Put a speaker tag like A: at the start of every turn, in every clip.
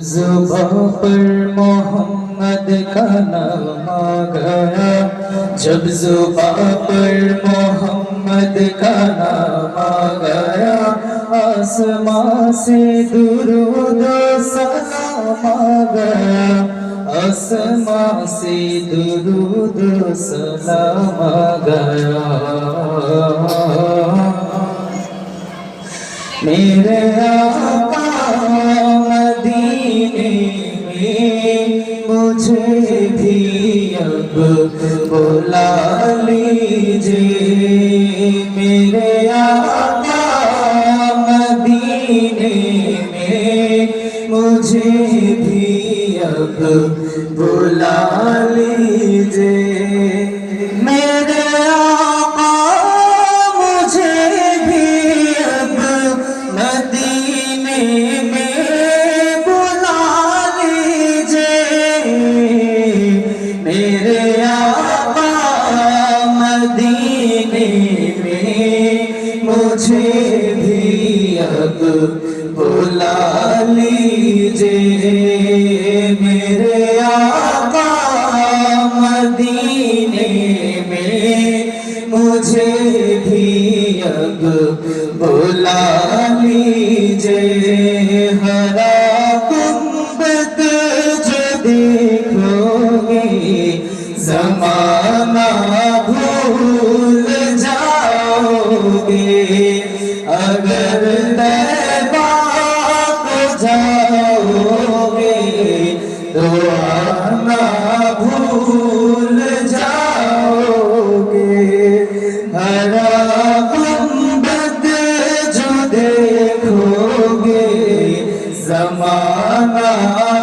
A: जुबां पर मोहम्मद का नाम आ गया, जब जुबां पर मोहम्मद का नाम आ गया, आसमां से दुरूद सलाम आ गया, आसमां से दुरूद सलाम आ गया। मेरे आका मदीने में मुझे भी अब बुला लीजिए। मेरे आका मदीने में मुझे भी अब बुला लीजिए। मेरे आका मुझे भी अब मदीने में बुला लीजिए। मेरे आका मदीने में मुझे भी अब बुला लीजिए। मेरे आका मदीने में मुझे भी अब बुला लीजिए। हरा गुंबद जो देखोगे ज़माना भूल जाओगे। अगर तैबा को जाओगे तो आना भूल जाओगे। हरा गुंबद जो देखोगे ज़माना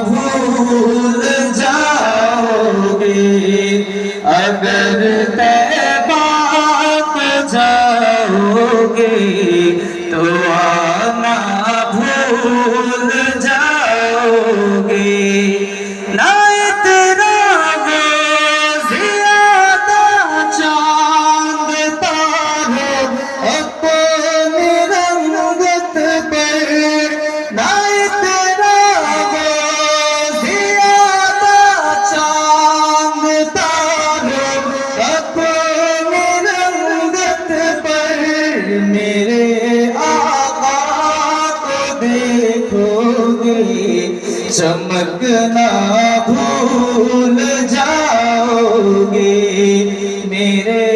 A: भूल जाओगे। अगर तैबा को जाओगे तो आना भूल जाओगे। ना तेरा वो ज़ियादा चांद तारे अपनी रंगत पर, ना तेरा वो ज़ियादा चांद तारे अपनी रंगत पर। मेरे आका को देखोगे चमकना भूल जाओगे। मेरे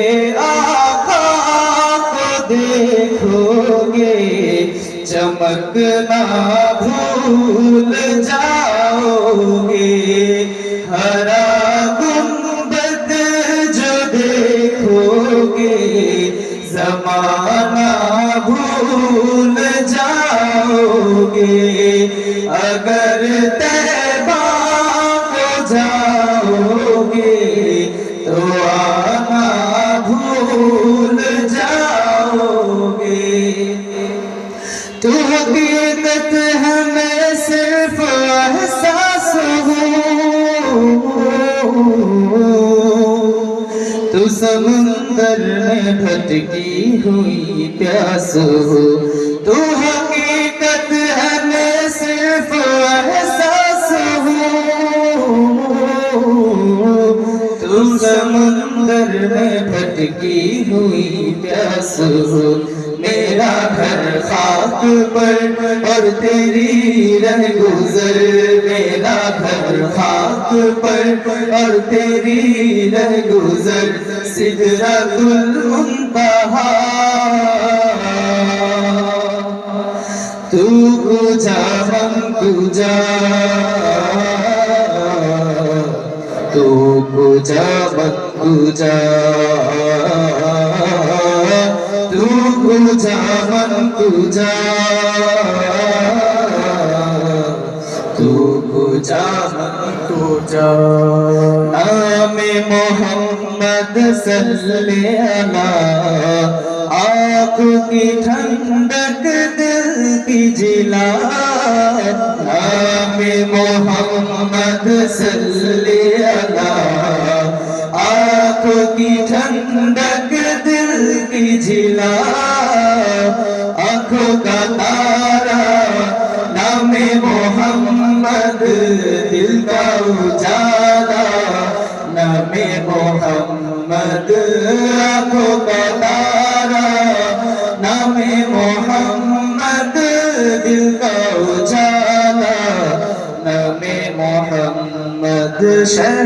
A: आका को देखोगे चमकना भूल जाओगे। हरा गुंबद जो देखोगे ज़माना भूल जाओगे। अगर तैबा को जाओगे तो आना भूल जाओगे। तू हकीकत हमें सिर्फ एहसास हूँ, तू समुंदर में भटकी हुई प्यास हो। तू हकीकत हमें सिर्फ एहसास हूँ, तू समुंदर में भटकी हुई प्यास हो। मेरा घर खाक पर और तेरी रह गुजर। मेरा घर खाक पर और तेरी रह गुजर। सिदरतुल मुंतहा तू कुजा हम कुजा, तू कुजा मन कुजा, तू कुजा मन कुजा, तू कुजा मन कुजा। नामे मोहम्मद सल्ले अला, आँख की ठंडक दिल की जिला। नामे मोहम्मद सल्ले अला, आँख की ठंडक दिल की जिला। आँखों का तारा नामे मोहम्मद मोहम्मद दिल का उजाला, नामे मोहम्मद आँखों का तारा, नामे मोहम्मद दिल का उजाला, नामे मोहम्मद